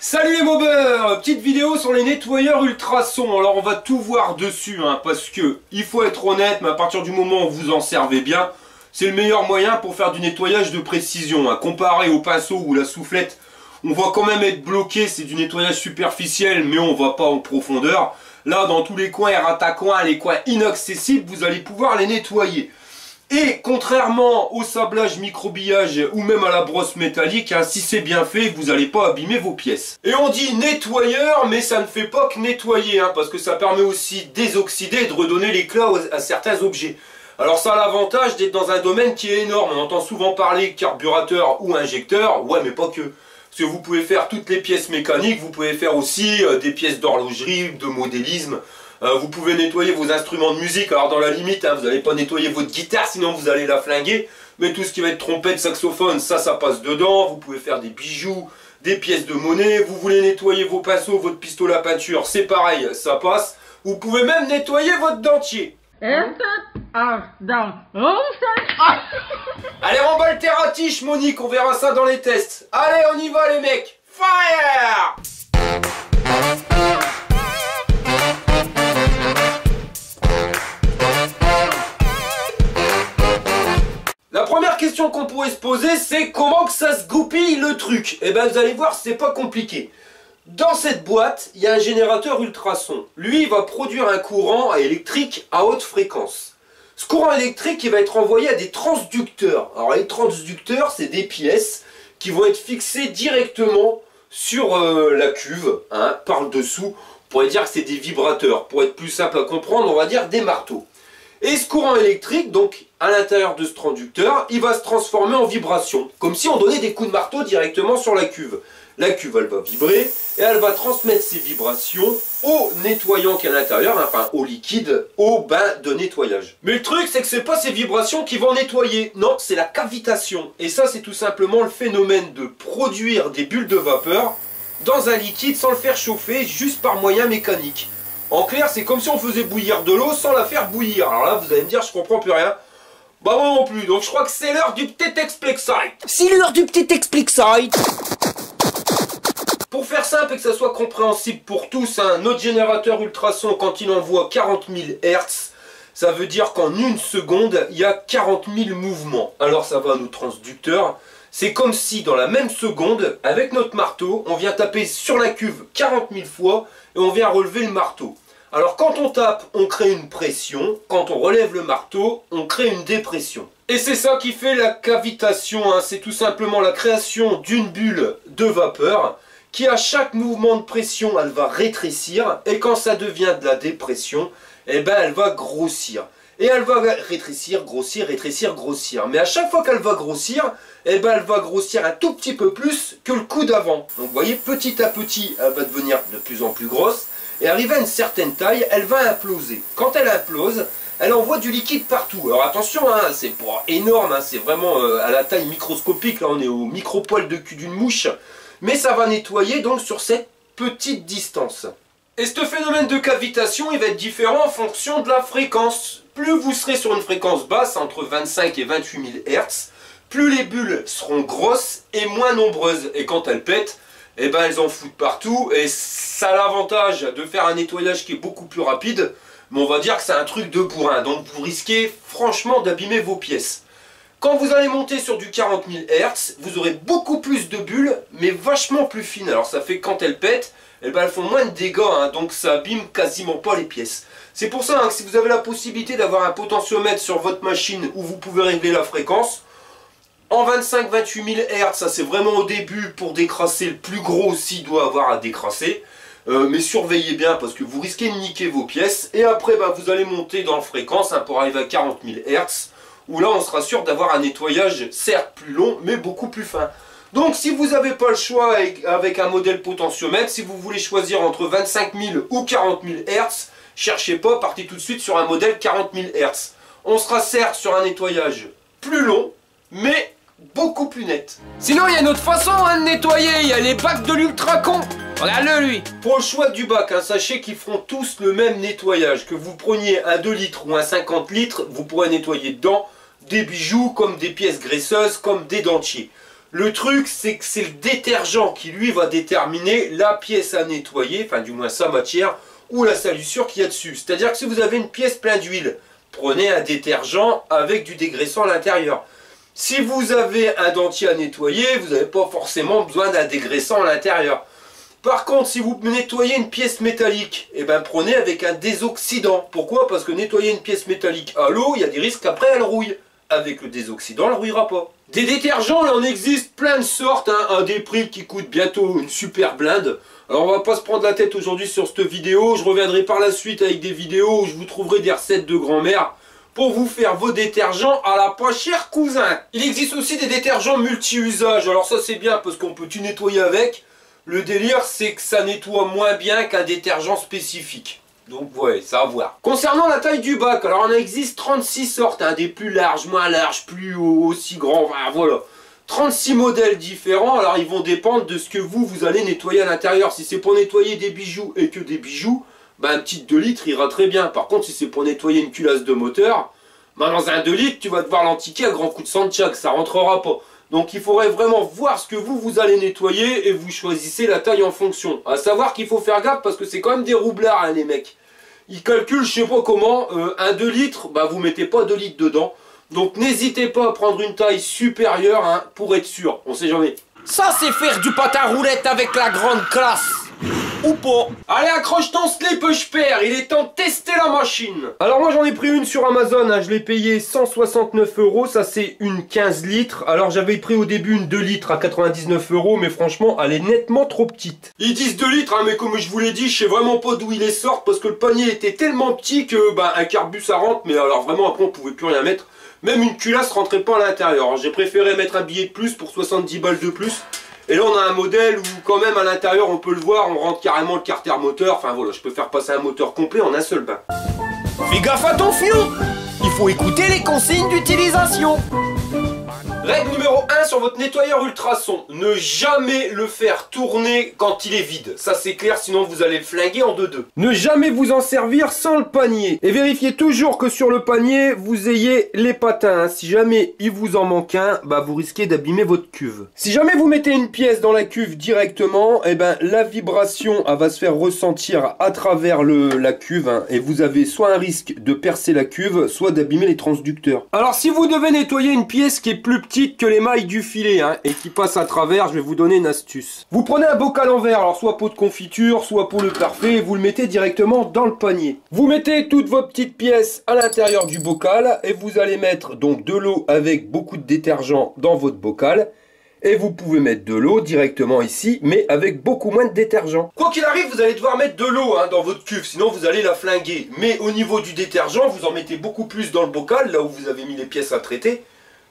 Salut les mobeurs, petite vidéo sur les nettoyeurs ultrasons. Alors on va tout voir dessus parce que il faut être honnête, mais à partir du moment où vous en servez bien, c'est le meilleur moyen pour faire du nettoyage de précision. Comparé au pinceau ou la soufflette, on va quand même être bloqué, c'est du nettoyage superficiel, mais on va pas en profondeur. Là, dans tous les coins et ratacoins, les coins inaccessibles, vous allez pouvoir les nettoyer. Et contrairement au sablage microbillage ou même à la brosse métallique, si c'est bien fait, vous n'allez pas abîmer vos pièces. Et on dit nettoyeur, mais ça ne fait pas que nettoyer, parce que ça permet aussi de désoxyder et de redonner l'éclat à certains objets. Alors ça a l'avantage d'être dans un domaine qui est énorme. On entend souvent parler carburateur ou injecteur, ouais mais pas que. Parce que vous pouvez faire toutes les pièces mécaniques, vous pouvez faire aussi des pièces d'horlogerie, de modélisme. Vous pouvez nettoyer vos instruments de musique, alors dans la limite, vous n'allez pas nettoyer votre guitare, sinon vous allez la flinguer. Mais tout ce qui va être trompette, saxophone, ça passe dedans. Vous pouvez faire des bijoux, des pièces de monnaie. Vous voulez nettoyer vos pinceaux, votre pistolet à peinture, c'est pareil, ça passe. Vous pouvez même nettoyer votre dentier. Allez, remballe tes ratiches, Monique, on verra ça dans les tests. Allez, on y va les mecs. Fire! La première question qu'on pourrait se poser, c'est comment que ça se goupille le truc. Et ben vous allez voir, c'est pas compliqué. Dans cette boîte, il y a un générateur ultrason. Lui, il va produire un courant électrique à haute fréquence. Ce courant électrique, il va être envoyé à des transducteurs. Alors les transducteurs, c'est des pièces qui vont être fixées directement sur la cuve, par le dessous. On pourrait dire que c'est des vibrateurs. Pour être plus simple à comprendre, on va dire des marteaux. Et ce courant électrique, donc à l'intérieur de ce transducteur, il va se transformer en vibration. Comme si on donnait des coups de marteau directement sur la cuve. La cuve, elle va vibrer et elle va transmettre ces vibrations au nettoyant qui est à l'intérieur, enfin au liquide, au bain de nettoyage. Mais le truc, c'est que c'est pas ces vibrations qui vont nettoyer. Non, c'est la cavitation. Et ça, c'est tout simplement le phénomène de produire des bulles de vapeur dans un liquide sans le faire chauffer, juste par moyen mécanique. En clair, c'est comme si on faisait bouillir de l'eau sans la faire bouillir. Alors là, vous allez me dire, je comprends plus rien. Bah moi non plus, donc je crois que c'est l'heure du petit Explic-Site. C'est l'heure du petit Explic-Site. Pour faire simple et que ça soit compréhensible pour tous, notre générateur ultrason, quand il envoie 40 000 Hz, ça veut dire qu'en une seconde, il y a 40 000 mouvements. Alors ça va à nos transducteurs. C'est comme si dans la même seconde, avec notre marteau, on vient taper sur la cuve 40 000 fois et on vient relever le marteau. Alors quand on tape, on crée une pression. Quand on relève le marteau, on crée une dépression. Et c'est ça qui fait la cavitation. C'est tout simplement la création d'une bulle de vapeur qui, à chaque mouvement de pression, elle va rétrécir. Et quand ça devient de la dépression, eh ben, elle va grossir. Et elle va rétrécir, grossir, rétrécir, grossir. Mais à chaque fois qu'elle va grossir, eh ben, elle va grossir un tout petit peu plus que le coup d'avant. Donc vous voyez, petit à petit, elle va devenir de plus en plus grosse. Et arrivée à une certaine taille, elle va imploser. Quand elle implose, elle envoie du liquide partout. Alors attention, c'est pas énorme, c'est vraiment à la taille microscopique. Là, on est au micro-poil de cul d'une mouche. Mais ça va nettoyer donc sur cette petite distance. Et ce phénomène de cavitation, il va être différent en fonction de la fréquence. Plus vous serez sur une fréquence basse, entre 25 et 28 000 Hz, plus les bulles seront grosses et moins nombreuses. Et quand elles pètent, eh ben elles en foutent partout. Et ça a l'avantage de faire un nettoyage qui est beaucoup plus rapide. Mais on va dire que c'est un truc de bourrin. Donc vous risquez franchement d'abîmer vos pièces. Quand vous allez monter sur du 40 000 Hz, vous aurez beaucoup plus de bulles, mais vachement plus fines. Alors ça fait que quand elles pètent, eh ben, elles font moins de dégâts, donc ça abîme quasiment pas les pièces. C'est pour ça que si vous avez la possibilité d'avoir un potentiomètre sur votre machine où vous pouvez régler la fréquence, en 25-28 000 Hz, ça c'est vraiment au début pour décrasser, le plus gros aussi doit avoir à décrasser. Mais surveillez bien parce que vous risquez de niquer vos pièces. Et après vous allez monter dans la fréquence pour arriver à 40 000 Hz, où là on sera sûr d'avoir un nettoyage certes plus long mais beaucoup plus fin. Donc si vous n'avez pas le choix avec un modèle potentiomètre, si vous voulez choisir entre 25 000 ou 40 000 Hz, cherchez pas, partez tout de suite sur un modèle 40 000 Hz. On sera certes sur un nettoyage plus long, mais beaucoup plus net. Sinon il y a une autre façon de nettoyer, il y a les bacs de l'Ultracon. Regarde-le lui. Pour le choix du bac, sachez qu'ils feront tous le même nettoyage. Que vous preniez un 2 litres ou un 50 litres, vous pourrez nettoyer dedans des bijoux comme des pièces graisseuses, comme des dentiers. Le truc, c'est que c'est le détergent qui, lui, va déterminer la pièce à nettoyer, enfin du moins sa matière, ou la salissure qu'il y a dessus. C'est-à-dire que si vous avez une pièce pleine d'huile, prenez un détergent avec du dégraissant à l'intérieur. Si vous avez un dentier à nettoyer, vous n'avez pas forcément besoin d'un dégraissant à l'intérieur. Par contre, si vous nettoyez une pièce métallique, eh ben, prenez avec un désoxydant. Pourquoi? Parce que nettoyer une pièce métallique à l'eau, il y a des risques qu'après elle rouille. Avec le désoxydant, elle ne rouillera pas. Des détergents, il en existe plein de sortes, hein, à des prix qui coûtent bientôt une super blinde. Alors on va pas se prendre la tête aujourd'hui sur cette vidéo, je reviendrai par la suite avec des vidéos où je vous trouverai des recettes de grand-mère pour vous faire vos détergents à la pas chère, cousin. Il existe aussi des détergents multi-usages, alors ça c'est bien parce qu'on peut tout nettoyer avec. Le délire c'est que ça nettoie moins bien qu'un détergent spécifique. Donc ouais, ça à voir. Concernant la taille du bac, alors on existe 36 sortes, hein, des plus larges, moins larges, plus hauts, aussi grands, enfin, voilà. 36 modèles différents, alors ils vont dépendre de ce que vous allez nettoyer à l'intérieur. Si c'est pour nettoyer des bijoux et que des bijoux, bah un petit 2 litres ira très bien. Par contre, si c'est pour nettoyer une culasse de moteur, bah dans un 2 litres, tu vas devoir l'antiquer à grands coups de sandchak, ça rentrera pas. Donc il faudrait vraiment voir ce que vous allez nettoyer et vous choisissez la taille en fonction. À savoir qu'il faut faire gaffe parce que c'est quand même des roublards, hein, les mecs. Ils calculent, je sais pas comment, un 2 litres, bah vous mettez pas 2 litres dedans. Donc n'hésitez pas à prendre une taille supérieure, hein, pour être sûr, on sait jamais. Ça, c'est faire du patin roulette avec la grande classe. Ou pas. Allez, accroche ton slip, je perds, il est temps de tester la machine. Alors moi j'en ai pris une sur Amazon, hein, je l'ai payé 169 €, ça c'est une 15 litres. Alors j'avais pris au début une 2 litres à 99 €, mais franchement elle est nettement trop petite. Ils disent 2 litres, hein, mais comme je vous l'ai dit, je sais vraiment pas d'où ils les sortent, parce que le panier était tellement petit que bah, un carbus ça rentre, mais alors vraiment après on pouvait plus rien mettre. Même une culasse rentrait pas à l'intérieur. J'ai préféré mettre un billet de plus pour 70 balles de plus. Et là on a un modèle où quand même à l'intérieur on peut le voir, on rentre carrément le carter moteur. Enfin voilà, je peux faire passer un moteur complet en un seul bain. Fais gaffe à ton fion. Il faut écouter les consignes d'utilisation. Règle numéro 1 sur votre nettoyeur ultrason, ne jamais le faire tourner quand il est vide. Ça c'est clair, sinon vous allez le flinguer en 2-2. Ne jamais vous en servir sans le panier. Et vérifiez toujours que sur le panier, vous ayez les patins, hein. Si jamais il vous en manque un, bah vous risquez d'abîmer votre cuve. Si jamais vous mettez une pièce dans la cuve directement, eh ben la vibration elle va se faire ressentir à travers la cuve, hein, et vous avez soit un risque de percer la cuve, soit d'abîmer les transducteurs. Alors si vous devez nettoyer une pièce qui est plus petite que les mailles du filet, hein, et qui passe à travers, je vais vous donner une astuce. Vous prenez un bocal en verre, alors soit pot de confiture, soit pot le parfait, et vous le mettez directement dans le panier. Vous mettez toutes vos petites pièces à l'intérieur du bocal, et vous allez mettre donc de l'eau avec beaucoup de détergent dans votre bocal. Et vous pouvez mettre de l'eau directement ici, mais avec beaucoup moins de détergent. Quoi qu'il arrive, vous allez devoir mettre de l'eau, hein, dans votre cuve, sinon vous allez la flinguer. Mais au niveau du détergent, vous en mettez beaucoup plus dans le bocal, là où vous avez mis les pièces à traiter,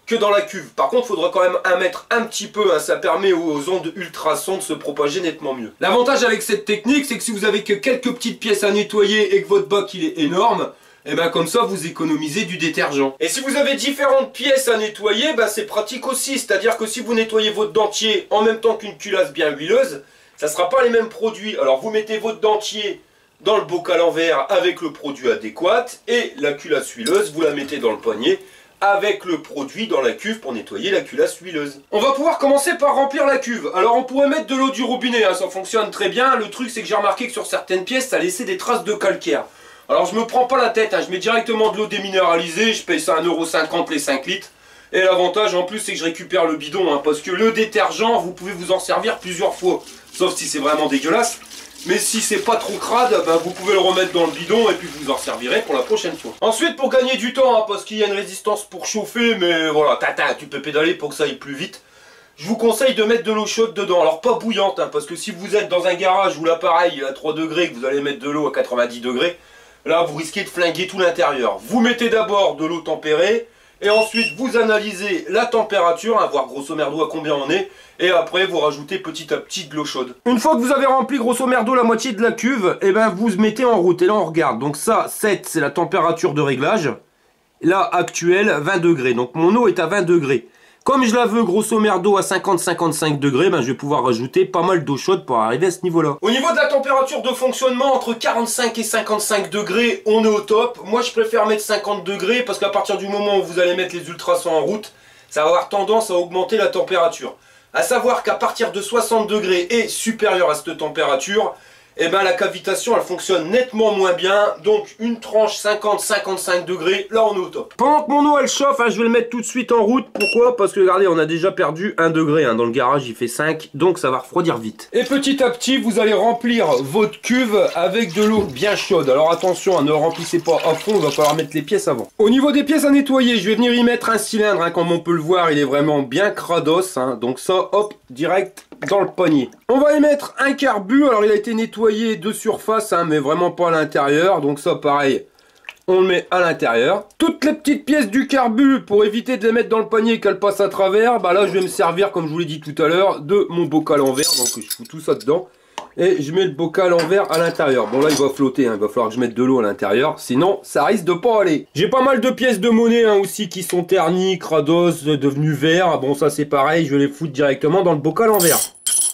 que dans la cuve. Par contre, il faudra quand même en mettre un petit peu, hein, ça permet aux ondes ultrasons de se propager nettement mieux. L'avantage avec cette technique, c'est que si vous avez que quelques petites pièces à nettoyer et que votre bac il est énorme, et ben comme ça vous économisez du détergent. Et si vous avez différentes pièces à nettoyer, ben c'est pratique aussi. C'est-à-dire que si vous nettoyez votre dentier en même temps qu'une culasse bien huileuse, ça ne sera pas les mêmes produits. Alors vous mettez votre dentier dans le bocal en verre avec le produit adéquat, et la culasse huileuse, vous la mettez dans le panier avec le produit dans la cuve pour nettoyer la culasse huileuse. On va pouvoir commencer par remplir la cuve. Alors on pourrait mettre de l'eau du robinet, hein, ça fonctionne très bien. Le truc c'est que j'ai remarqué que sur certaines pièces ça laissait des traces de calcaire. Alors je me prends pas la tête, hein, je mets directement de l'eau déminéralisée, je paye ça 1,50 € les 5 litres. Et l'avantage en plus c'est que je récupère le bidon, hein, parce que le détergent vous pouvez vous en servir plusieurs fois. Sauf si c'est vraiment dégueulasse. Mais si c'est pas trop crade, ben vous pouvez le remettre dans le bidon et puis vous en servirez pour la prochaine fois. Ensuite, pour gagner du temps, hein, parce qu'il y a une résistance pour chauffer, mais voilà, tu peux pédaler pour que ça aille plus vite. Je vous conseille de mettre de l'eau chaude dedans. Alors pas bouillante, hein, parce que si vous êtes dans un garage où l'appareil est à 3 degrés et que vous allez mettre de l'eau à 90 degrés, là vous risquez de flinguer tout l'intérieur. Vous mettez d'abord de l'eau tempérée, et ensuite vous analysez la température, hein, voir grosso merdo à combien on est, et après vous rajoutez petit à petit de l'eau chaude. Une fois que vous avez rempli grosso merdo la moitié de la cuve, et ben vous mettez en route, et là on regarde. Donc ça, 7 c'est la température de réglage, là actuelle 20 degrés, donc mon eau est à 20 degrés. Comme je la veux grosso merdo à 50-55 degrés, ben je vais pouvoir rajouter pas mal d'eau chaude pour arriver à ce niveau-là. Au niveau de la température de fonctionnement, entre 45 et 55 degrés, on est au top. Moi je préfère mettre 50 degrés parce qu'à partir du moment où vous allez mettre les ultrasons en route, ça va avoir tendance à augmenter la température. À savoir qu'à partir de 60 degrés et supérieur à cette température, eh ben la cavitation elle fonctionne nettement moins bien, donc une tranche 50-55 degrés, là on est au top. Pendant que mon eau elle chauffe, je vais le mettre tout de suite en route. Pourquoi? Parce que regardez, on a déjà perdu 1 degré, dans le garage il fait 5, donc ça va refroidir vite. Et petit à petit, vous allez remplir votre cuve avec de l'eau bien chaude. Alors attention, ne remplissez pas à fond, il va falloir mettre les pièces avant. Au niveau des pièces à nettoyer, je vais venir y mettre un cylindre, comme on peut le voir, il est vraiment bien crados, donc ça, hop, direct dans le panier. On va y mettre un carbu, alors il a été nettoyé de surface, mais vraiment pas à l'intérieur, donc ça pareil, on le met à l'intérieur. Toutes les petites pièces du carbu, pour éviter de les mettre dans le panier et qu'elles passent à travers, là je vais me servir, comme je vous l'ai dit tout à l'heure, de mon bocal en verre, donc je fous tout ça dedans, et je mets le bocal en verre à l'intérieur. Bon là il va flotter, il va falloir que je mette de l'eau à l'intérieur, sinon ça risque de pas aller. J'ai pas mal de pièces de monnaie aussi qui sont ternies, crados, devenues verts. Bon ça c'est pareil, je vais les foutre directement dans le bocal en verre.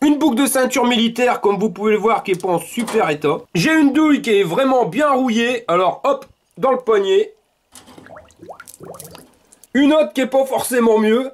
Une boucle de ceinture militaire, comme vous pouvez le voir, qui est pas en super état. J'ai une douille qui est vraiment bien rouillée, alors hop, dans le poignet. Une autre qui est pas forcément mieux,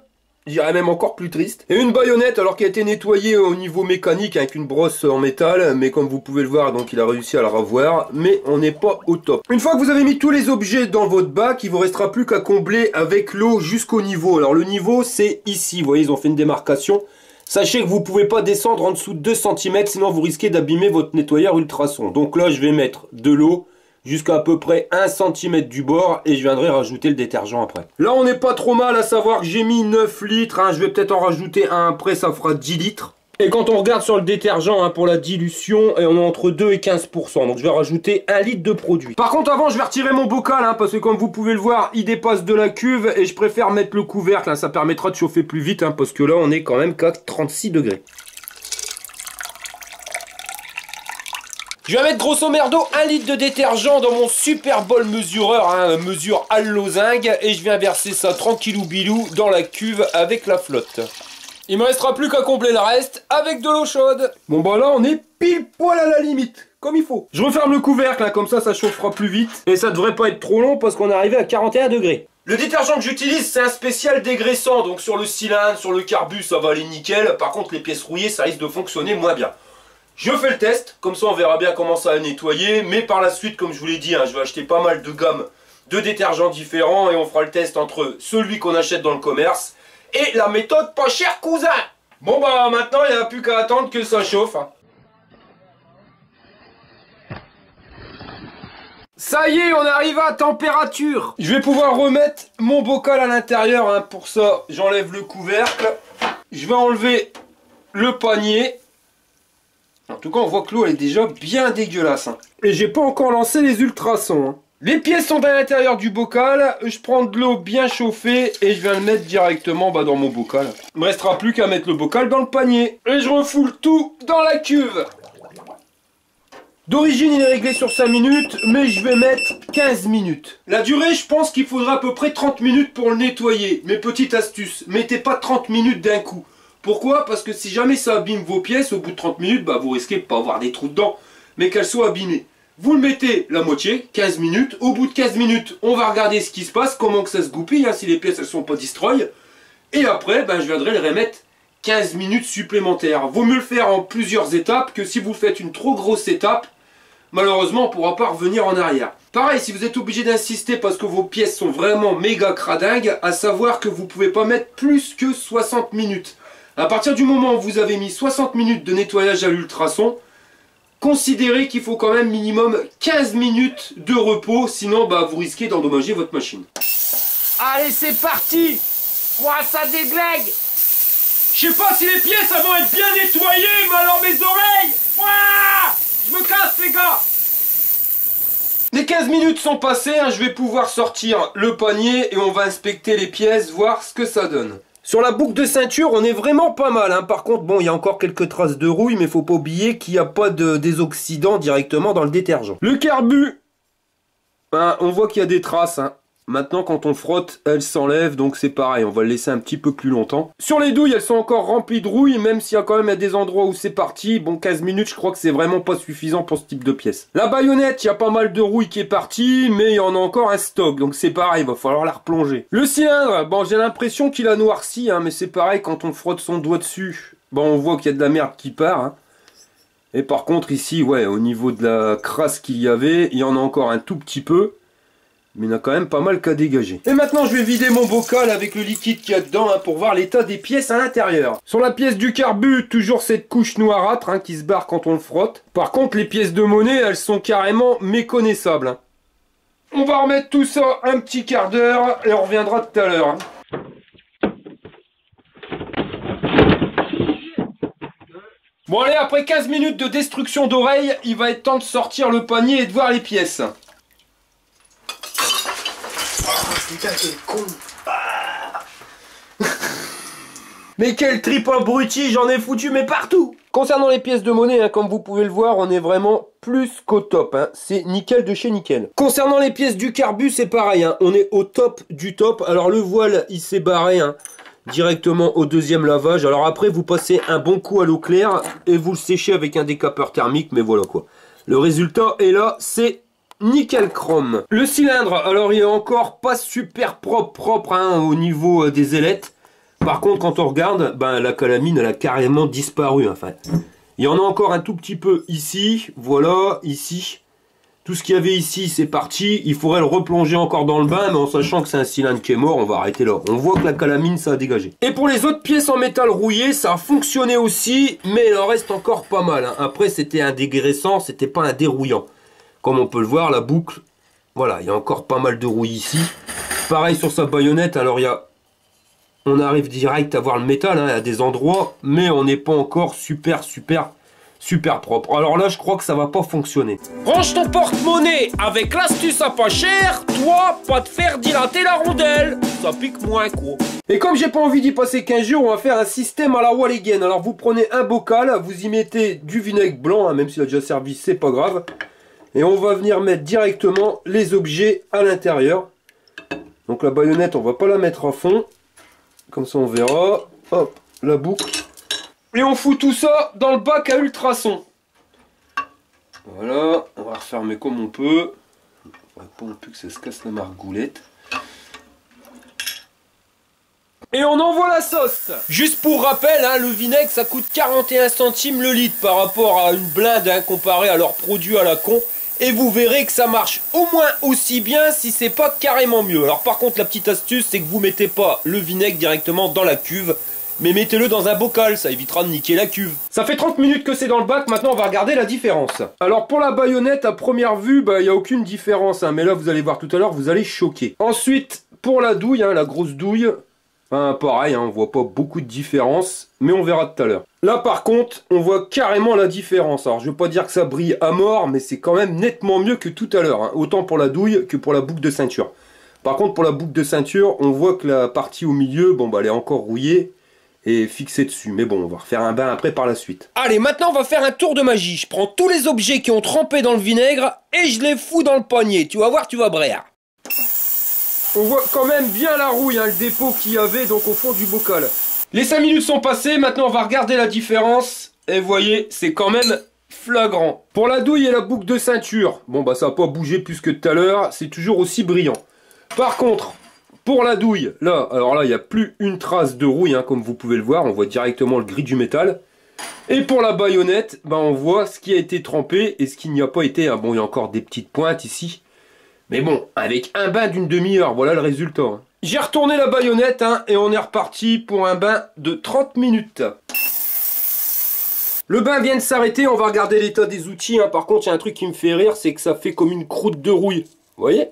j'irais même encore plus triste. Et une baïonnette, alors qui a été nettoyée au niveau mécanique avec une brosse en métal, mais comme vous pouvez le voir, donc il a réussi à la revoir, mais on n'est pas au top. Une fois que vous avez mis tous les objets dans votre bac, il vous restera plus qu'à combler avec l'eau jusqu'au niveau. Alors le niveau, c'est ici, vous voyez, ils ont fait une démarcation. Sachez que vous ne pouvez pas descendre en dessous de 2 cm, sinon vous risquez d'abîmer votre nettoyeur ultrason. Donc là, je vais mettre de l'eau jusqu'à à peu près 1 cm du bord et je viendrai rajouter le détergent après. Là, on n'est pas trop mal, à savoir que j'ai mis 9 litres. Je vais peut-être en rajouter un après, ça fera 10 litres. Et quand on regarde sur le détergent pour la dilution, on est entre 2 et 15%. Donc je vais rajouter 1 litre de produit. Par contre avant je vais retirer mon bocal parce que comme vous pouvez le voir, il dépasse de la cuve et je préfère mettre le couvercle. Ça permettra de chauffer plus vite parce que là on est quand même qu'à 36 degrés. Je vais mettre grosso merdo 1 litre de détergent dans mon super bol mesureur, mesure Allozingue, et je viens verser ça tranquillou bilou dans la cuve avec la flotte. Il me restera plus qu'à combler le reste avec de l'eau chaude. Bon là on est pile poil à la limite, comme il faut. Je referme le couvercle, comme ça chauffera plus vite. Et ça devrait pas être trop long parce qu'on est arrivé à 41 degrés. Le détergent que j'utilise c'est un spécial dégraissant, donc sur le cylindre, sur le carbu ça va aller nickel. Par contre les pièces rouillées ça risque de fonctionner moins bien. Je fais le test, comme ça on verra bien comment ça va nettoyer. Mais par la suite, comme je vous l'ai dit, je vais acheter pas mal de gammes de détergents différents. Et on fera le test entre celui qu'on achète dans le commerce et la méthode pas chère cousin. Bon maintenant il n'y a plus qu'à attendre que ça chauffe. Ça y est, on arrive à température. Je vais pouvoir remettre mon bocal à l'intérieur. Pour ça, j'enlève le couvercle. Je vais enlever le panier. En tout cas, on voit que l'eau est déjà bien dégueulasse. Et j'ai pas encore lancé les ultrasons. Les pièces sont à l'intérieur du bocal. Je prends de l'eau bien chauffée et je viens le mettre directement dans mon bocal. Il me restera plus qu'à mettre le bocal dans le panier. Et je refoule tout dans la cuve. D'origine, il est réglé sur 5 minutes, mais je vais mettre 15 minutes. La durée, je pense qu'il faudra à peu près 30 minutes pour le nettoyer. Mais petite astuce, mettez pas 30 minutes d'un coup. Pourquoi? Parce que si jamais ça abîme vos pièces, au bout de 30 minutes, vous risquez de pas avoir des trous dedans, mais qu'elles soient abîmées. Vous le mettez la moitié, 15 minutes. Au bout de 15 minutes, on va regarder ce qui se passe, comment que ça se goupille, si les pièces elles sont pas destroy. Et après, je viendrai le remettre 15 minutes supplémentaires. Vaut mieux le faire en plusieurs étapes que si vous faites une trop grosse étape, malheureusement on ne pourra pas revenir en arrière. Pareil, si vous êtes obligé d'insister parce que vos pièces sont vraiment méga cradingues, à savoir que vous ne pouvez pas mettre plus que 60 minutes. À partir du moment où vous avez mis 60 minutes de nettoyage à l'ultrason, considérez qu'il faut quand même minimum 15 minutes de repos, sinon vous risquez d'endommager votre machine. Allez, c'est parti. Ouah, ça déglingue. Je sais pas si les pièces elles vont être bien nettoyées, mais alors mes oreilles. Ouah, je me casse les gars. Les 15 minutes sont passées, je vais pouvoir sortir le panier et on va inspecter les pièces, voir ce que ça donne. Sur la boucle de ceinture, on est vraiment pas mal. Par contre, bon, il y a encore quelques traces de rouille, mais faut pas oublier qu'il n'y a pas de désoxydant directement dans le détergent. Le carbu, on voit qu'il y a des traces. Maintenant, quand on frotte, elle s'enlève, donc c'est pareil, on va le laisser un petit peu plus longtemps. Sur les douilles, elles sont encore remplies de rouille, même s'il y a quand même des endroits où c'est parti. Bon, 15 minutes, je crois que c'est vraiment pas suffisant pour ce type de pièce. La baïonnette, il y a pas mal de rouille qui est partie, mais il y en a encore un stock, donc c'est pareil, il va falloir la replonger. Le cylindre, bon, j'ai l'impression qu'il a noirci, hein, mais c'est pareil, quand on frotte son doigt dessus, bon, on voit qu'il y a de la merde qui part, hein. Et par contre, ici, ouais, au niveau de la crasse qu'il y avait, il y en a encore un tout petit peu. Mais il y en a quand même pas mal qu'à dégager. Et maintenant je vais vider mon bocal avec le liquide qu'il y a dedans hein, pour voir l'état des pièces à l'intérieur. Sur la pièce du carbu, toujours cette couche noirâtre hein, qui se barre quand on le frotte. Par contre les pièces de monnaie, elles sont carrément méconnaissables. Hein. On va remettre tout ça un petit quart d'heure et on reviendra tout à l'heure. Hein. Bon allez, après 15 minutes de destruction d'oreilles, il va être temps de sortir le panier et de voir les pièces. Putain, quel con. Mais quel trip abruti, j'en ai foutu mais partout. Concernant les pièces de monnaie, hein, comme vous pouvez le voir, on est vraiment plus qu'au top. Hein. C'est nickel de chez nickel. Concernant les pièces du carbu, c'est pareil. Hein. On est au top du top. Alors le voile, il s'est barré hein, directement au deuxième lavage. Alors après, vous passez un bon coup à l'eau claire et vous le séchez avec un décapeur thermique. Mais voilà quoi. Le résultat est là, c'est nickel chrome. Le cylindre, alors il est encore pas super propre hein, au niveau des ailettes. Par contre, quand on regarde, ben, la calamine elle a carrément disparu. Enfin, il y en a encore un tout petit peu ici, voilà, ici. Tout ce qu'il y avait ici, c'est parti. Il faudrait le replonger encore dans le bain, mais en sachant que c'est un cylindre qui est mort, on va arrêter là. On voit que la calamine, ça a dégagé. Et pour les autres pièces en métal rouillé, ça a fonctionné aussi, mais il en reste encore pas mal. Hein. Après, c'était un dégraissant, c'était pas un dérouillant. Comme on peut le voir, la boucle, voilà, il y a encore pas mal de rouille ici. Pareil sur sa baïonnette, alors il y a... On arrive direct à voir le métal hein, à des endroits, mais on n'est pas encore super propre. Alors là, je crois que ça va pas fonctionner. Range ton porte-monnaie avec l'astuce à pas cher, toi, pas te faire dilater la rondelle. Ça pique moins quoi. Et comme j'ai pas envie d'y passer 15 jours, on va faire un système à la Walligen. Alors vous prenez un bocal, vous y mettez du vinaigre blanc, hein, même s'il a déjà servi, c'est pas grave. Et on va venir mettre directement les objets à l'intérieur. Donc la baïonnette, on va pas la mettre à fond. Comme ça on verra. Hop, la boucle. Et on fout tout ça dans le bac à ultrasons. Voilà, on va refermer comme on peut. On va pas non plus que ça se casse la margoulette. Et on envoie la sauce. Juste pour rappel, hein, le vinaigre ça coûte 41 centimes le litre par rapport à une blinde hein, comparé à leurs produits à la con. Et vous verrez que ça marche au moins aussi bien si c'est pas carrément mieux. Alors par contre la petite astuce c'est que vous mettez pas le vinaigre directement dans la cuve, mais mettez-le dans un bocal, ça évitera de niquer la cuve. Ça fait 30 minutes que c'est dans le bac, maintenant on va regarder la différence. Alors pour la baïonnette à première vue, il n'y a aucune différence, hein, mais là vous allez voir tout à l'heure, vous allez choquer. Ensuite pour la douille, hein, la grosse douille, pareil, hein, on voit pas beaucoup de différence, mais on verra tout à l'heure. Là par contre, on voit carrément la différence. Alors je veux pas dire que ça brille à mort, mais c'est quand même nettement mieux que tout à l'heure. Hein. Autant pour la douille que pour la boucle de ceinture. Par contre pour la boucle de ceinture, on voit que la partie au milieu, bon elle est encore rouillée et fixée dessus. Mais bon, on va refaire un bain après par la suite. Allez, maintenant on va faire un tour de magie. Je prends tous les objets qui ont trempé dans le vinaigre et je les fous dans le panier. Tu vas voir, tu vas bréa. On voit quand même bien la rouille, hein, le dépôt qu'il y avait donc au fond du bocal. Les 5 minutes sont passées, maintenant on va regarder la différence. Et vous voyez, c'est quand même flagrant. Pour la douille et la boucle de ceinture, bon ça n'a pas bougé plus que tout à l'heure, c'est toujours aussi brillant. Par contre, pour la douille, là, alors là, il n'y a plus une trace de rouille, hein, comme vous pouvez le voir, on voit directement le gris du métal. Et pour la baïonnette, on voit ce qui a été trempé et ce qui n'y a pas été. Hein. Bon, il y a encore des petites pointes ici. Mais bon, avec un bain d'une demi-heure, voilà le résultat. Hein. J'ai retourné la baïonnette hein, et on est reparti pour un bain de 30 minutes. Le bain vient de s'arrêter, on va regarder l'état des outils. Hein. Par contre, il y a un truc qui me fait rire, c'est que ça fait comme une croûte de rouille. Vous voyez?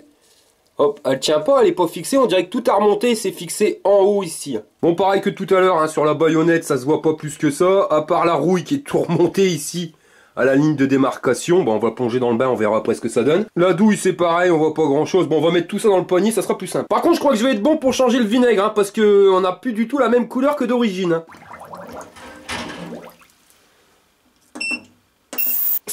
Hop, elle tient pas, elle est pas fixée, on dirait que tout a remonté, c'est fixé en haut ici. Bon, pareil que tout à l'heure, hein, sur la baïonnette, ça se voit pas plus que ça, à part la rouille qui est tout remontée ici. À la ligne de démarcation, on va plonger dans le bain, on verra après ce que ça donne. La douille c'est pareil, on voit pas grand chose. Bon, on va mettre tout ça dans le panier, ça sera plus simple. Par contre, je crois que je vais être bon pour changer le vinaigre, hein, parce que on n'a plus du tout la même couleur que d'origine. Hein.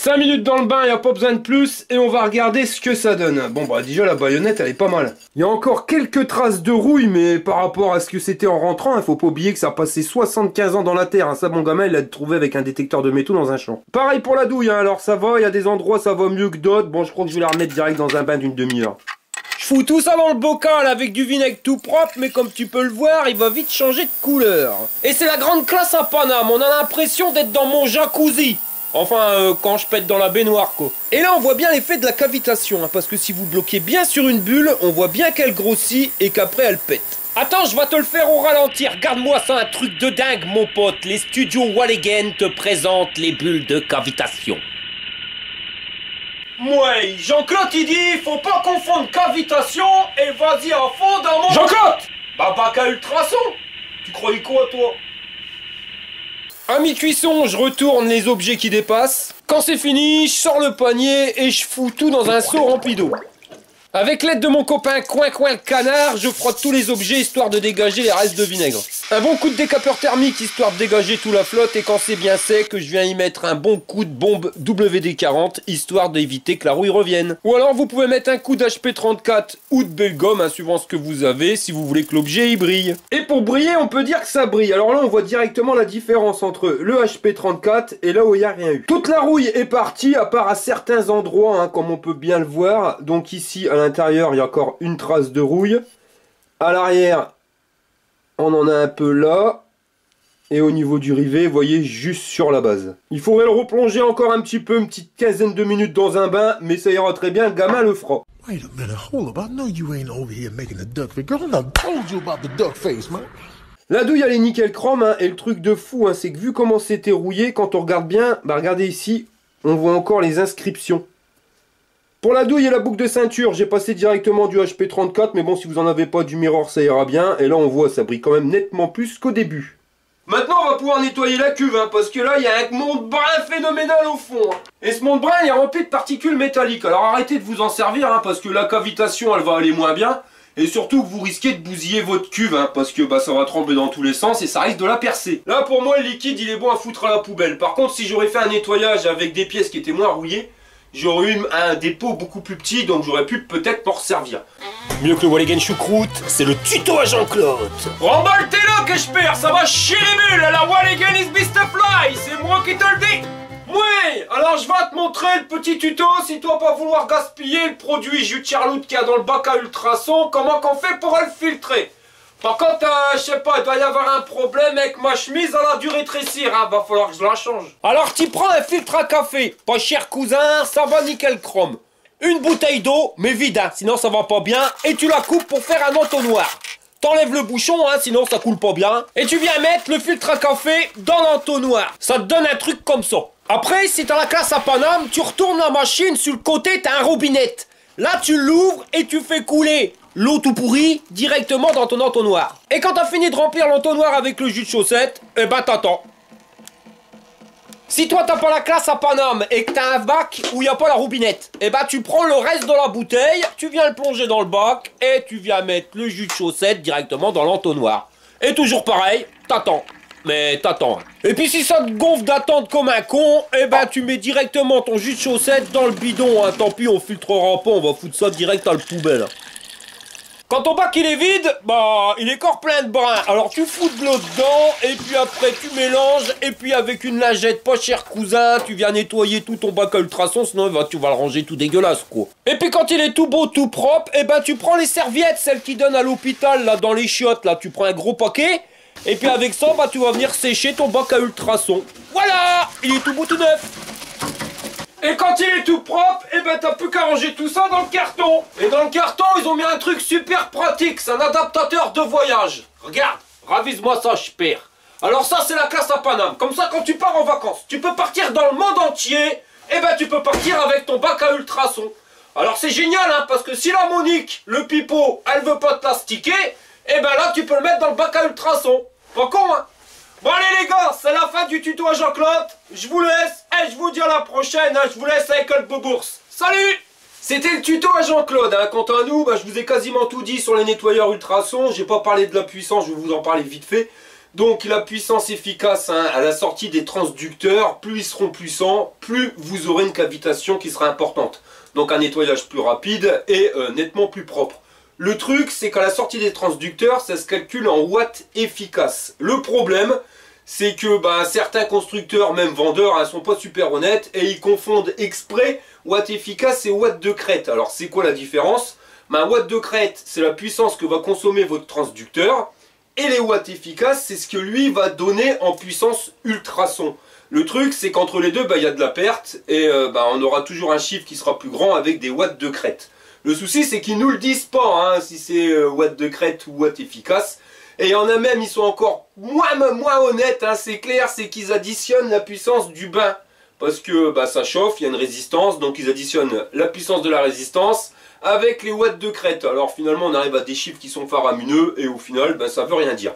5 minutes dans le bain, il n'y a pas besoin de plus, et on va regarder ce que ça donne. Bon bah déjà la baïonnette elle est pas mal. Il y a encore quelques traces de rouille, mais par rapport à ce que c'était en rentrant, il faut pas oublier que ça a passé 75 ans dans la terre. Hein. Ça mon gamin il l'a trouvé avec un détecteur de métaux dans un champ. Pareil pour la douille, hein. Alors ça va, il y a des endroits ça va mieux que d'autres. Bon je crois que je vais la remettre direct dans un bain d'une demi-heure. Je fous tout ça dans le bocal avec du vinaigre tout propre, mais comme tu peux le voir, il va vite changer de couleur. Et c'est la grande classe à Paname, on a l'impression d'être dans mon jacuzzi. Enfin, quand je pète dans la baignoire, quoi. Et là, on voit bien l'effet de la cavitation, hein, parce que si vous bloquez bien sur une bulle, on voit bien qu'elle grossit et qu'après, elle pète. Attends, je vais te le faire au ralenti. Regarde-moi ça, un truc de dingue, mon pote. Les studios Walligen te présentent les bulles de cavitation. Ouais, Jean-Claude, il dit, faut pas confondre cavitation et vas-y à fond dans mon... Jean-Claude! Bah, Baca Ultrason. Tu croyais quoi, toi? À mi-cuisson, je retourne les objets qui dépassent. Quand c'est fini, je sors le panier et je fous tout dans un seau rempli d'eau. Avec l'aide de mon copain Coin le canard, je frotte tous les objets histoire de dégager les restes de vinaigre. Un bon coup de décapeur thermique histoire de dégager toute la flotte, et quand c'est bien sec, je viens y mettre un bon coup de bombe WD-40 histoire d'éviter que la rouille revienne. Ou alors vous pouvez mettre un coup d'HP34 ou de Belgum, hein, suivant ce que vous avez, si vous voulez que l'objet y brille. Et pour briller, on peut dire que ça brille. Alors là, on voit directement la différence entre le HP34 et là où il n'y a rien eu. Toute la rouille est partie, à part à certains endroits, hein, comme on peut bien le voir. Donc ici, à l'intérieur, il y a encore une trace de rouille. À l'arrière, on en a un peu là. Et au niveau du rivet, vous voyez, juste sur la base. Il faudrait le replonger encore un petit peu, une petite quinzaine de minutes dans un bain, mais ça ira très bien, le gamin le fera. Wait a minute, hold up. I know you ain't over here making a duck face. Girl, I done told you about the duck face, man. La douille, elle est nickel chrome, hein, et le truc de fou, hein, c'est que vu comment c'était rouillé, quand on regarde bien, bah regardez ici, on voit encore les inscriptions. Pour la douille et la boucle de ceinture, j'ai passé directement du HP34, mais bon, si vous en avez pas du mirror, ça ira bien. Et là, on voit, ça brille quand même nettement plus qu'au début. Maintenant, on va pouvoir nettoyer la cuve, hein, parce que là, il y a un monde brun phénoménal au fond. Hein. Et ce monde brun, il est rempli de particules métalliques. Alors arrêtez de vous en servir, hein, parce que la cavitation, elle va aller moins bien. Et surtout que vous risquez de bousiller votre cuve, hein, parce que bah, ça va trembler dans tous les sens et ça risque de la percer. Là, pour moi, le liquide, il est bon à foutre à la poubelle. Par contre, si j'aurais fait un nettoyage avec des pièces qui étaient moins rouillées, j'aurais eu un dépôt beaucoup plus petit, donc j'aurais pu peut-être m'en resservir. Mieux que le Walligen choucroute, c'est le tuto à Jean-Claude. Remballe tes là que je perds, ça va chier les bulles, la Walligen is best fly, c'est moi qui te le dis. Oui, alors je vais te montrer le petit tuto, si toi pas vouloir gaspiller le produit jus de Charlotte qu'il y a dans le bac à ultrasons, comment qu'on fait pour le filtrer. Par contre, je sais pas, il doit y avoir un problème avec ma chemise, elle a dû rétrécir, hein, va falloir que je la change. Alors tu prends un filtre à café, pas cher cousin, ça va nickel chrome. Une bouteille d'eau, mais vide, hein, sinon ça va pas bien, et tu la coupes pour faire un entonnoir. T'enlèves le bouchon, hein, sinon ça coule pas bien. Et tu viens mettre le filtre à café dans l'entonnoir. Ça te donne un truc comme ça. Après, si t'as la classe à Paname, tu retournes la machine, sur le côté t'as un robinet. Là tu l'ouvres et tu fais couler l'eau tout pourrie directement dans ton entonnoir. Et quand t'as fini de remplir l'entonnoir avec le jus de chaussette, eh ben t'attends. Si toi t'as pas la classe à Paname et que t'as un bac où il n'y a pas la roubinette, eh ben tu prends le reste de la bouteille, tu viens le plonger dans le bac et tu viens mettre le jus de chaussette directement dans l'entonnoir. Et toujours pareil, t'attends. Mais t'attends. Et puis si ça te gonfle d'attendre comme un con, eh ben tu mets directement ton jus de chaussette dans le bidon. Hein. Tant pis, on filtrera pas, on va foutre ça direct à la poubelle. Quand ton bac il est vide, bah il est encore plein de brun. Alors tu fous de l'eau dedans, et puis après tu mélanges, et puis avec une lingette pas cher cousin, tu viens nettoyer tout ton bac à ultrasons, sinon tu vas le ranger tout dégueulasse quoi. Et puis quand il est tout beau, tout propre, et ben tu prends les serviettes, celles qui donnent à l'hôpital, là dans les chiottes, là tu prends un gros paquet, et puis avec ça, bah tu vas venir sécher ton bac à ultrasons. Voilà, il est tout beau tout neuf. Et quand il est tout propre, eh ben t'as plus qu'à ranger tout ça dans le carton. Et dans le carton, ils ont mis un truc super pratique, c'est un adaptateur de voyage. Regarde, ravise-moi ça, je perds. Alors ça, c'est la classe à Paname. Comme ça, quand tu pars en vacances, tu peux partir dans le monde entier, eh ben tu peux partir avec ton bac à ultrasons. Alors c'est génial, hein, parce que si la Monique, le pipeau, elle veut pas te plastiquer, eh ben là, tu peux le mettre dans le bac à ultrasons. Pas con, hein? Bon allez les gars, c'est la fin du tuto à Jean-Claude. Je vous laisse et je vous dis à la prochaine. Hein. Je vous laisse avec le Bobours. Salut! C'était le tuto à Jean-Claude. Hein. Quant à nous, bah, je vous ai quasiment tout dit sur les nettoyeurs ultrasons. J'ai pas parlé de la puissance, je vais vous en parler vite fait. Donc la puissance efficace hein, à la sortie des transducteurs, plus ils seront puissants, plus vous aurez une cavitation qui sera importante. Donc un nettoyage plus rapide et nettement plus propre. Le truc, c'est qu'à la sortie des transducteurs, ça se calcule en watts efficaces. Le problème, c'est que certains constructeurs, même vendeurs, ne sont pas super honnêtes et ils confondent exprès watts efficaces et watts de crête. Alors c'est quoi la différence? Watt de crête, c'est la puissance que va consommer votre transducteur. Et les watts efficaces, c'est ce que lui va donner en puissance ultrason. Le truc, c'est qu'entre les deux, il y a de la perte et on aura toujours un chiffre qui sera plus grand avec des watts de crête. Le souci, c'est qu'ils nous le disent pas, hein, si c'est watts de crête ou watts efficaces. Et il y en a même, ils sont encore moins honnêtes, hein, c'est clair, c'est qu'ils additionnent la puissance du bain. Parce que ça chauffe, il y a une résistance, donc ils additionnent la puissance de la résistance avec les watts de crête. Alors finalement, on arrive à des chiffres qui sont faramineux et au final, ça veut rien dire.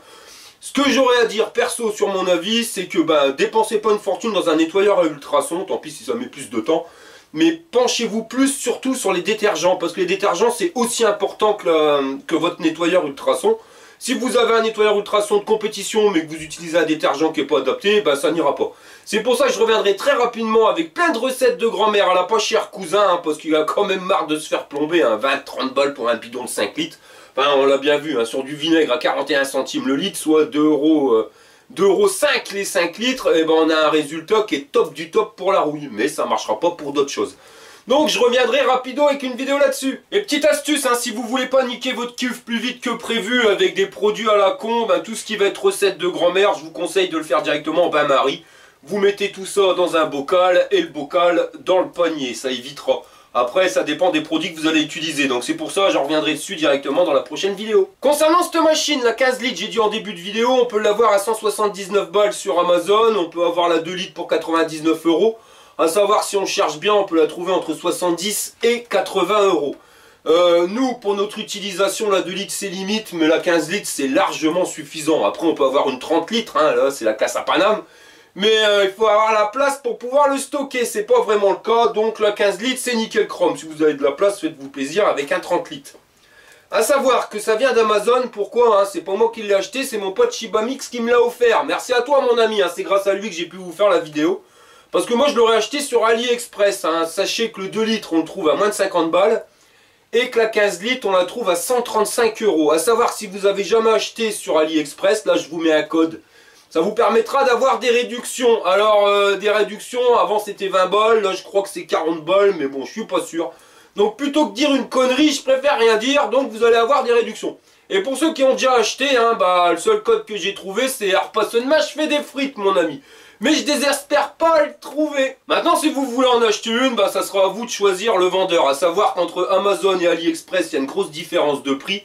Ce que j'aurais à dire perso sur mon avis, c'est que dépensez pas une fortune dans un nettoyeur à ultrasons, tant pis si ça met plus de temps. Mais penchez-vous plus surtout sur les détergents, parce que les détergents c'est aussi important que votre nettoyeur ultrason. Si vous avez un nettoyeur ultrason de compétition mais que vous utilisez un détergent qui n'est pas adapté, ça n'ira pas. C'est pour ça que je reviendrai très rapidement avec plein de recettes de grand-mère à la pas chère cousin, hein, parce qu'il a quand même marre de se faire plomber 20-30 balles pour un bidon de 5 litres. Enfin, on l'a bien vu, hein, sur du vinaigre à 41 centimes le litre, soit 2,5 € les 5 litres, et on a un résultat qui est top du top pour la rouille. Mais ça ne marchera pas pour d'autres choses. Donc je reviendrai rapido avec une vidéo là-dessus. Et petite astuce, hein, si vous voulez pas niquer votre cuve plus vite que prévu avec des produits à la con, tout ce qui va être recette de grand-mère, je vous conseille de le faire directement en bain-marie. Vous mettez tout ça dans un bocal et le bocal dans le panier, ça évitera. Après, ça dépend des produits que vous allez utiliser, donc c'est pour ça que j'en reviendrai dessus directement dans la prochaine vidéo. Concernant cette machine, la 15 litres, j'ai dit en début de vidéo, on peut l'avoir à 179 balles sur Amazon, on peut avoir la 2 litres pour 99 €. À savoir, si on cherche bien, on peut la trouver entre 70 et 80 €. Nous, pour notre utilisation, la 2 litres c'est limite, mais la 15 litres c'est largement suffisant. Après, on peut avoir une 30 litres, hein, là c'est la casse à Paname. Mais il faut avoir la place pour pouvoir le stocker, c'est pas vraiment le cas. Donc la 15 litres c'est nickel chrome. Si vous avez de la place, faites-vous plaisir avec un 30 litres. A savoir que ça vient d'Amazon, pourquoi hein, c'est pas moi qui l'ai acheté, c'est mon pote Shibamix qui me l'a offert. Merci à toi mon ami, hein, c'est grâce à lui que j'ai pu vous faire la vidéo. Parce que moi je l'aurais acheté sur AliExpress, hein. Sachez que le 2 litres on le trouve à moins de 50 balles. Et que la 15 litres on la trouve à 135 €. A savoir si vous avez jamais acheté sur AliExpress, là je vous mets un code. Ça vous permettra d'avoir des réductions. Alors des réductions, avant c'était 20 balles, là je crois que c'est 40 balles, mais bon je suis pas sûr. Donc plutôt que dire une connerie, je préfère rien dire, donc vous allez avoir des réductions. Et pour ceux qui ont déjà acheté, hein, le seul code que j'ai trouvé c'est Arpasonma, je fais des frites mon ami. Mais je désespère pas le trouver. Maintenant si vous voulez en acheter une, ça sera à vous de choisir le vendeur. À savoir qu'entre Amazon et AliExpress, il y a une grosse différence de prix.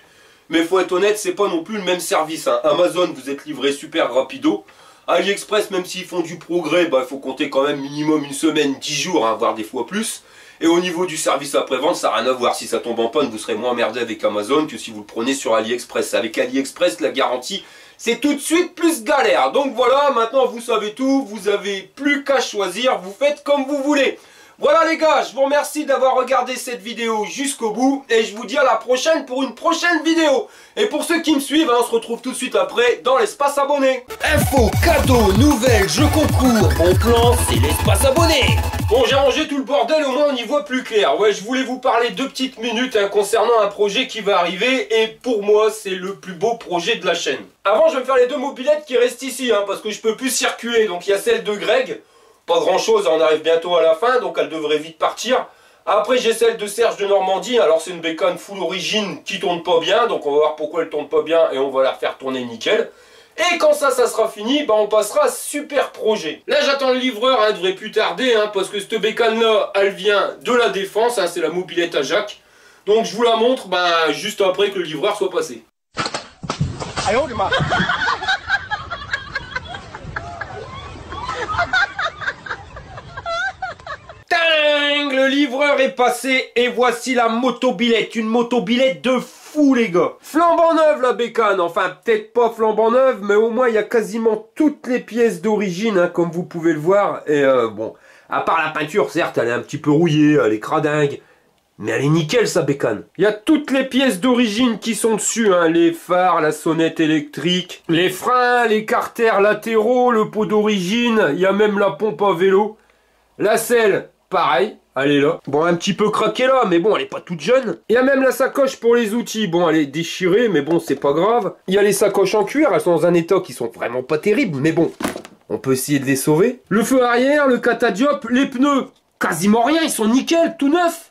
Mais faut être honnête, c'est pas non plus le même service. Hein. Amazon, vous êtes livré super rapido. AliExpress, même s'ils font du progrès, il faut compter quand même minimum une semaine, 10 jours, hein, voire des fois plus. Et au niveau du service après-vente, ça n'a rien à voir. Si ça tombe en panne, vous serez moins emmerdé avec Amazon que si vous le prenez sur AliExpress. Avec AliExpress, la garantie, c'est tout de suite plus galère. Donc voilà, maintenant vous savez tout, vous avez plus qu'à choisir, vous faites comme vous voulez. Voilà les gars, je vous remercie d'avoir regardé cette vidéo jusqu'au bout et je vous dis à la prochaine pour une prochaine vidéo. Et pour ceux qui me suivent, on se retrouve tout de suite après dans l'espace abonné. Infos, cadeaux, nouvelles, jeux concours, bon plan, c'est l'espace abonné. Bon, j'ai rangé tout le bordel, au moins on y voit plus clair. Ouais, je voulais vous parler 2 petites minutes concernant un projet qui va arriver et pour moi c'est le plus beau projet de la chaîne. Avant, je vais me faire les 2 mobilettes qui restent ici parce que je peux plus circuler. Donc il y a celle de Greg. Pas grand chose, on arrive bientôt à la fin, donc elle devrait vite partir. Après j'ai celle de Serge de Normandie, alors c'est une bécane full origine qui tourne pas bien, donc on va voir pourquoi elle tourne pas bien et on va la refaire tourner nickel. Et quand ça sera fini, on passera à super projet. Là j'attends le livreur, il devrait plus tarder, parce que cette bécane là, elle vient de la Défense, c'est la mobilette à Jacques. Donc je vous la montre juste après que le livreur soit passé. Le livreur est passé et voici la motobilette, une motobilette de fou les gars. Flambant neuve la bécane, enfin peut-être pas flambant neuve, mais au moins il y a quasiment toutes les pièces d'origine comme vous pouvez le voir. Et bon, à part la peinture certes elle est un petit peu rouillée, elle est cradingue, Mais elle est nickel sa bécane. Il y a toutes les pièces d'origine qui sont dessus, hein. Les phares, la sonnette électrique, les freins, les carters latéraux, le pot d'origine, il y a même la pompe à vélo. La selle, pareil, elle est là. Bon, un petit peu craquée là, mais bon, elle est pas toute jeune. Il y a même la sacoche pour les outils. Bon, elle est déchirée, mais bon, c'est pas grave. Il y a les sacoches en cuir, elles sont dans un état qui sont vraiment pas terribles, mais bon, on peut essayer de les sauver. Le feu arrière, le catadiop, les pneus, quasiment rien, ils sont nickel, tout neufs.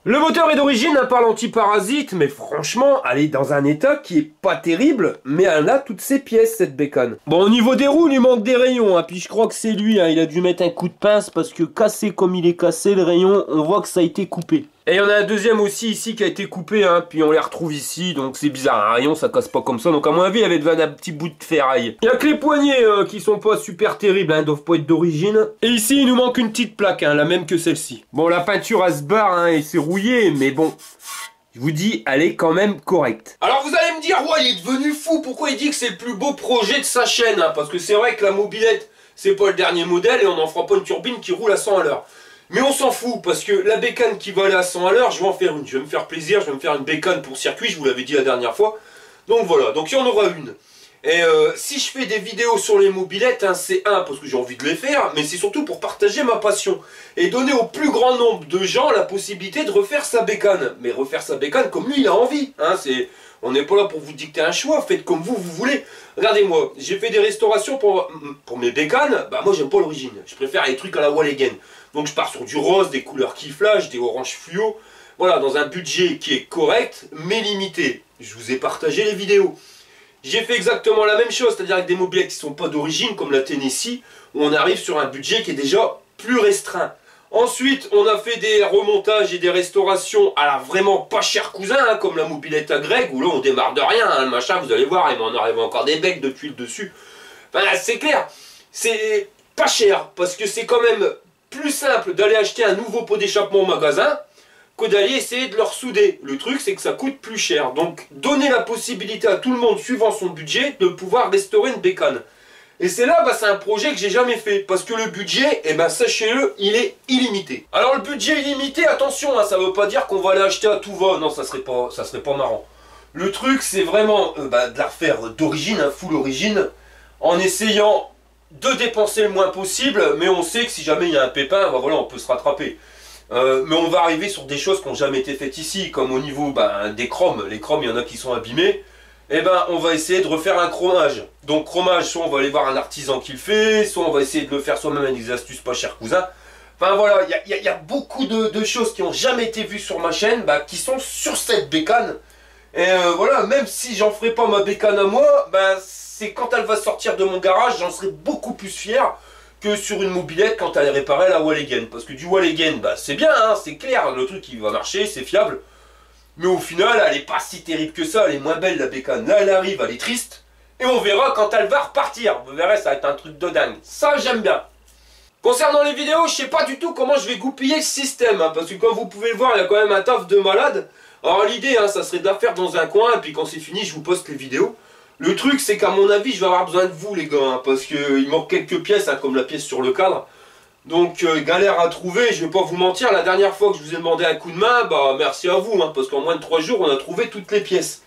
Le moteur est d'origine, un par l'antiparasite, mais franchement, elle est dans un état qui est pas terrible, mais elle a toutes ses pièces, cette bécane. Bon, au niveau des roues, il lui manque des rayons, hein, puis je crois que c'est lui, hein, il a dû mettre un coup de pince, parce que cassé comme il est cassé, le rayon, on voit que ça a été coupé. Et il y en a un deuxième aussi ici qui a été coupé, hein, puis on les retrouve ici, donc c'est bizarre, un rayon ça casse pas comme ça, donc à mon avis il y avait besoin d'un petit bout de ferraille. Il y a que les poignées qui sont pas super terribles, hein, doivent pas être d'origine. Et ici il nous manque une petite plaque, hein, la même que celle-ci. Bon, la peinture elle se barre, hein, et c'est rouillé, mais bon, je vous dis, elle est quand même correcte. Alors vous allez me dire, ouais, il est devenu fou, pourquoi il dit que c'est le plus beau projet de sa chaîne, hein, parce que c'est vrai que la mobilette, c'est pas le dernier modèle, et on n'en fera pas une turbine qui roule à 100 à l'heure. Mais on s'en fout, parce que la bécane qui va aller à 100 à l'heure, je vais en faire une. Je vais me faire plaisir, je vais me faire une bécane pour circuit, je vous l'avais dit la dernière fois. Donc voilà, donc il y en aura une. Et si je fais des vidéos sur les mobilettes, hein, c'est parce que j'ai envie de les faire, mais c'est surtout pour partager ma passion. Et donner au plus grand nombre de gens la possibilité de refaire sa bécane. Mais refaire sa bécane comme lui, il a envie. Hein, on n'est pas là pour vous dicter un choix, faites comme vous voulez. Regardez-moi, j'ai fait des restaurations pour mes bécanes, bah moi j'aime pas l'origine. Je préfère les trucs à la Walligen. Donc je pars sur du rose, des couleurs qui flashent, des oranges fluo. Voilà, dans un budget qui est correct, mais limité. Je vous ai partagé les vidéos. J'ai fait exactement la même chose, c'est-à-dire avec des mobilettes qui ne sont pas d'origine, comme la Tennessee, où on arrive sur un budget qui est déjà plus restreint. Ensuite, on a fait des remontages et des restaurations à la vraiment pas cher cousin, hein, comme la mobilette à Greg, où là on démarre de rien, hein, le machin, vous allez voir, il m'en arrive encore des becs de tuiles dessus. Enfin, c'est clair, c'est pas cher, parce que c'est quand même plus simple d'aller acheter un nouveau pot d'échappement au magasin que d'aller essayer de le ressouder. Le truc, c'est que ça coûte plus cher. Donc, donner la possibilité à tout le monde, suivant son budget, de pouvoir restaurer une bécane. Et c'est là, bah, c'est un projet que j'ai jamais fait. Parce que le budget, eh ben, sachez-le, il est illimité. Alors, le budget illimité, attention, hein, ça veut pas dire qu'on va l'acheter à tout va. Non, ça serait pas marrant. Le truc, c'est vraiment de la refaire d'origine, hein, full origine, en essayant de dépenser le moins possible, mais on sait que si jamais il y a un pépin, bah voilà, on peut se rattraper. Mais on va arriver sur des choses qui n'ont jamais été faites ici, comme au niveau des chromes. Les chromes, il y en a qui sont abîmés. Et ben, on va essayer de refaire un chromage. Donc chromage, soit on va aller voir un artisan qui le fait, soit on va essayer de le faire soi-même avec des astuces pas chères cousin. Enfin voilà, il y a beaucoup de choses qui n'ont jamais été vues sur ma chaîne, qui sont sur cette bécane. Et voilà, même si j'en ferai pas ma bécane à moi, c'est quand elle va sortir de mon garage, j'en serai beaucoup plus fier que sur une mobilette quand elle est réparée à la Walligen. Parce que du Walligen, c'est bien, hein, c'est clair, le truc il va marcher, c'est fiable. Mais au final, elle est pas si terrible que ça, elle est moins belle la bécane. Là, elle arrive, elle est triste. Et on verra quand elle va repartir. Vous verrez, ça va être un truc de dingue. Ça, j'aime bien. Concernant les vidéos, je sais pas du tout comment je vais goupiller le système. Hein, parce que comme vous pouvez le voir, il y a quand même un taf de malade. Alors l'idée, hein, ça serait de la faire dans un coin. Et puis quand c'est fini, je vous poste les vidéos. Le truc, c'est qu'à mon avis, je vais avoir besoin de vous, les gars, hein, parce qu'il manque quelques pièces, hein, comme la pièce sur le cadre. Donc, galère à trouver, je vais pas vous mentir, la dernière fois que je vous ai demandé un coup de main, merci à vous, hein, parce qu'en moins de 3 jours, on a trouvé toutes les pièces.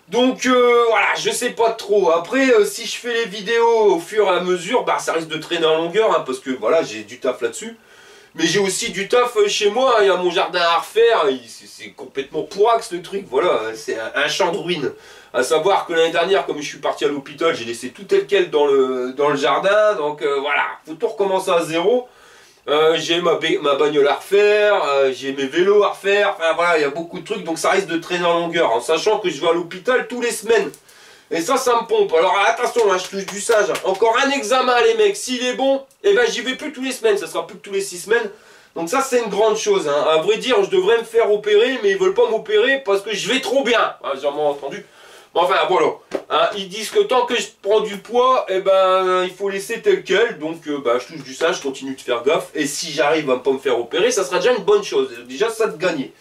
Donc, voilà, je sais pas trop. Après, si je fais les vidéos au fur et à mesure, ça risque de traîner en longueur, hein, parce que, voilà, j'ai du taf là-dessus. Mais j'ai aussi du taf chez moi, il y a mon jardin à refaire, c'est complètement pourrax le truc, voilà, c'est un champ de ruines. À savoir que l'année dernière, comme je suis parti à l'hôpital, j'ai laissé tout tel quel dans le jardin, donc voilà, faut tout recommencer à zéro. J'ai ma bagnole à refaire, j'ai mes vélos à refaire, enfin voilà, il y a beaucoup de trucs, donc ça risque de traîner en longueur, en sachant que je vais à l'hôpital tous les semaines. Et ça me pompe. Alors attention, hein, je touche du sage. Encore un examen, les mecs. S'il est bon, j'y vais plus tous les semaines. Ça sera plus que tous les 6 semaines. Donc ça, c'est une grande chose. Hein. À vrai dire, je devrais me faire opérer, mais ils veulent pas m'opérer parce que je vais trop bien. Ah, j'ai vraiment entendu. Bon, enfin, voilà. Hein, ils disent que tant que je prends du poids, il faut laisser tel quel. Donc, je touche du sage, je continue de faire gaffe. Et si j'arrive à ne pas me faire opérer, ça sera déjà une bonne chose. Déjà, ça de gagner.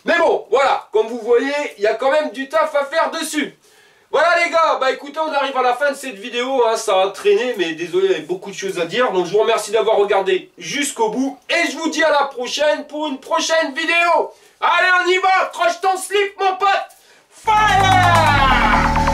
Mais bon, voilà. Comme vous voyez, il y a quand même du taf à faire dessus. Voilà les gars, écoutez, on arrive à la fin de cette vidéo, hein, ça a traîné, mais désolé, il y avait beaucoup de choses à dire, donc je vous remercie d'avoir regardé jusqu'au bout, et je vous dis à la prochaine pour une prochaine vidéo. Allez, on y va. Croche ton slip, mon pote. Fire!